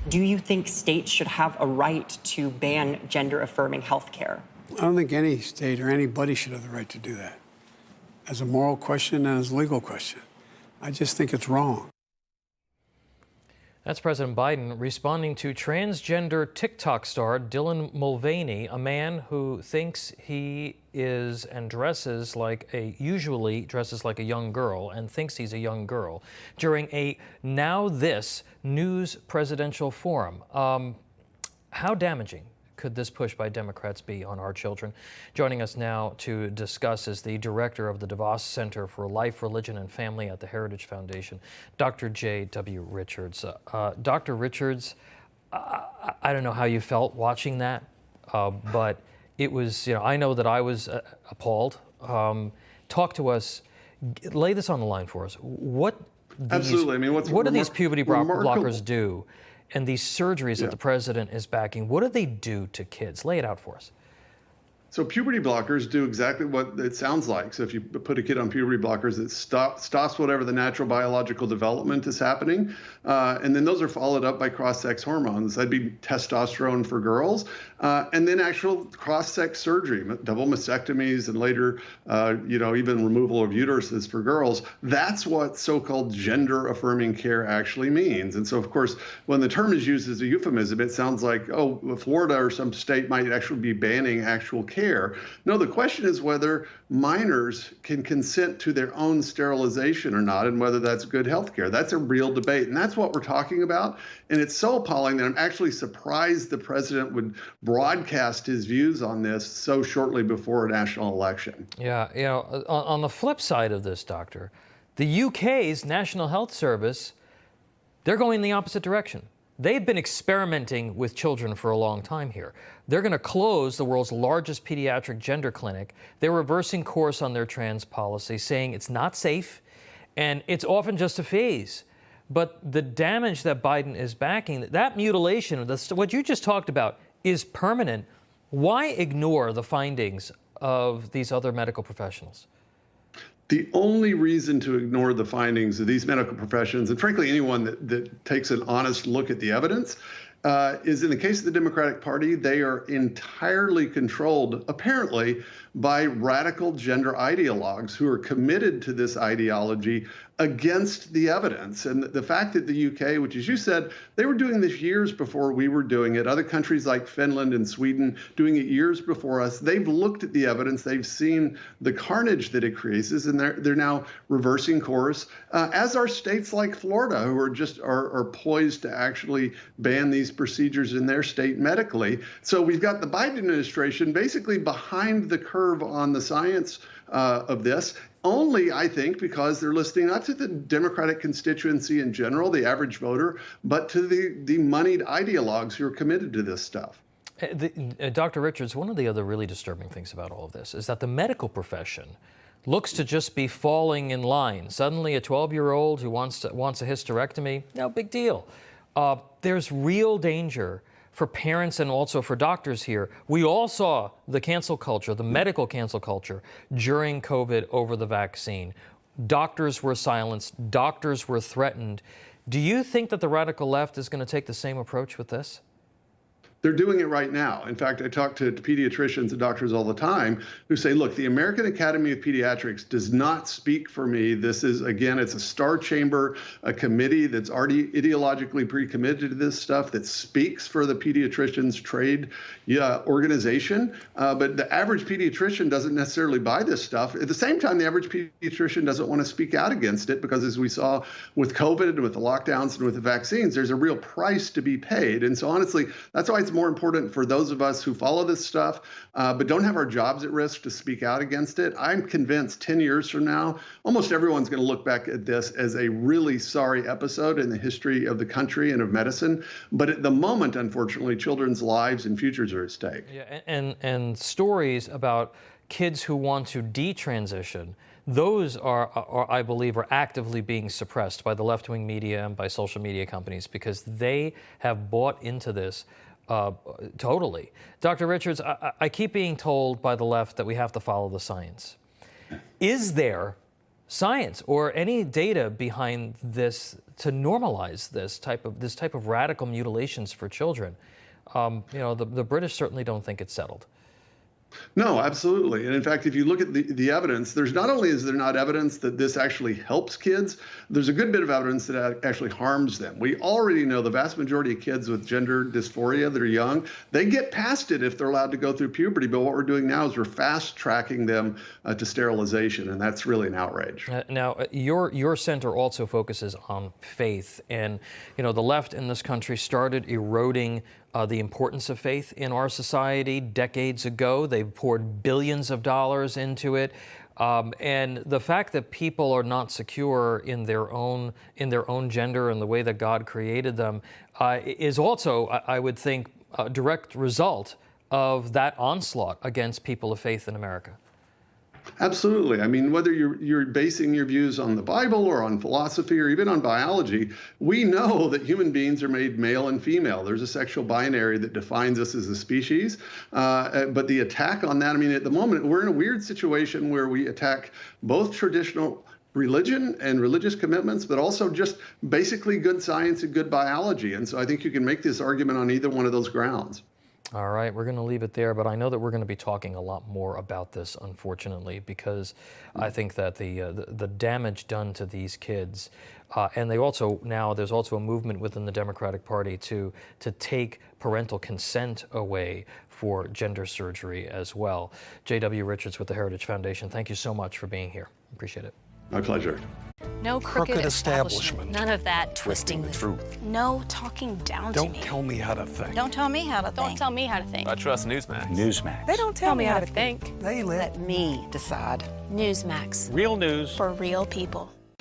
Do you think states should have a right to ban gender-affirming health care? I don't think any state or anybody should have the right to do that. As a moral question and as a legal question. I just think it's wrong. That's President Biden responding to transgender TikTok star Dylan Mulvaney, a man who thinks he is and usually dresses like a young girl and thinks he's a young girl during a Now This News presidential forum. How damaging could this push by Democrats be on our children? Joining us now to discuss is the director of the DeVos Center for Life, Religion, and Family at the Heritage Foundation, Dr. J.W. Richards. Dr. Richards, I don't know how you felt watching that, but it was, I know that I was appalled. Talk to us, lay this on the line for us. What do these puberty blockers do? And these surgeries that the president is backing, what do they do to kids? Lay it out for us. So puberty blockers do exactly what it sounds like. So if you put a kid on puberty blockers, it stops whatever the natural biological development is happening. And then those are followed up by cross-sex hormones. That'd be testosterone for girls. And then actual cross-sex surgery, double mastectomies, and later, even removal of uteruses for girls. That's what so-called gender-affirming care actually means. And so, of course, when the term is used as a euphemism, it sounds like, oh, Florida or some state might actually be banning actual care. No, the question is whether minors can consent to their own sterilization or not, and whether that's good health care. That's a real debate, and that's what we're talking about. And it's so appalling that I'm actually surprised the president would broadcast his views on this so shortly before a national election. Yeah, on the flip side of this, Doctor, the UK's National Health Service, they're going the opposite direction. They've been experimenting with children for a long time here. They're going to close the world's largest pediatric gender clinic. They're reversing course on their trans policy, saying it's not safe and it's often just a phase. But the damage that Biden is backing, that mutilation, what you just talked about, is permanent. Why ignore the findings of these other medical professionals? The only reason to ignore the findings of these medical professions, and frankly anyone that takes an honest look at the evidence, is in the case of the Democratic Party, they are entirely controlled, apparently, by radical gender ideologues who are committed to this ideology against the evidence. And the fact that the UK, which, as you said, they were doing this years before we were doing it, other countries like Finland and Sweden doing it years before us, they've looked at the evidence, they've seen the carnage that it creates, and they're now reversing course, as are states like Florida, who are poised to actually ban these procedures in their state medically. So we've got the Biden administration basically behind the curve on the science of this, only, I think, because they're listening not to the Democratic constituency in general, the average voter, but to the moneyed ideologues who are committed to this stuff. Dr. Richards, one of the other really disturbing things about all of this is that the medical profession looks to just be falling in line. Suddenly a 12-year-old who wants a hysterectomy, no big deal. There's real danger for parents and also for doctors here. We all saw the cancel culture, the medical cancel culture during COVID over the vaccine. Doctors were silenced, doctors were threatened. Do you think that the radical left is going to take the same approach with this? They're doing it right now. In fact, I talk to pediatricians and doctors all the time who say, look, the American Academy of Pediatrics does not speak for me. This is, again, it's a star chamber, a committee that's already ideologically pre-committed to this stuff that speaks for the pediatricians trade organization. But the average pediatrician doesn't necessarily buy this stuff. At the same time, the average pediatrician doesn't want to speak out against it because, as we saw with COVID and with the lockdowns and with the vaccines, there's a real price to be paid. And so honestly, that's why it's more important for those of us who follow this stuff, but don't have our jobs at risk to speak out against it. I'm convinced 10 years from now, almost everyone's going to look back at this as a really sorry episode in the history of the country and of medicine. But at the moment, unfortunately, children's lives and futures are at stake. Yeah, and stories about kids who want to detransition, those are, I believe, are actively being suppressed by the left-wing media and by social media companies because they have bought into this totally. Dr. Richards, I keep being told by the left that we have to follow the science. Is there science or any data behind this to normalize this type of radical mutilations for children. You know, the British certainly don't think it's settled. No, absolutely. And in fact, if you look at the evidence, there's not only is there not evidence that this actually helps kids, there's a good bit of evidence that actually harms them. We already know the vast majority of kids with gender dysphoria that are young, they get past it if they're allowed to go through puberty. But what we're doing now is we're fast tracking them to sterilization, and that's really an outrage. Now, your center also focuses on faith, and you know the left in this country started eroding the importance of faith in our society decades ago. They've poured billions of dollars into it, and the fact that people are not secure in their own gender and the way that God created them is also, I would think, a direct result of that onslaught against people of faith in America. Absolutely. I mean, whether you're basing your views on the Bible or on philosophy or even on biology, we know that human beings are made male and female. There's a sexual binary that defines us as a species. But the attack on that, I mean, at the moment, we're in a weird situation where we attack both traditional religion and religious commitments, but also just basically good science and good biology. And so I think you can make this argument on either one of those grounds. All right, we're going to leave it there, but I know that we're going to be talking a lot more about this, unfortunately, because I think that the damage done to these kids, and they also now there's also a movement within the Democratic Party to take parental consent away for gender surgery as well. J.W. Richards with the Heritage Foundation, thank you so much for being here. Appreciate it. My pleasure. No crooked establishment. None of that twisting the truth. No talking down to me. Don't tell me how to think. Don't tell me how to think. Don't tell me how to think. I trust Newsmax. Newsmax. They don't tell me how to think. They let Let me decide. Newsmax. real news For real people.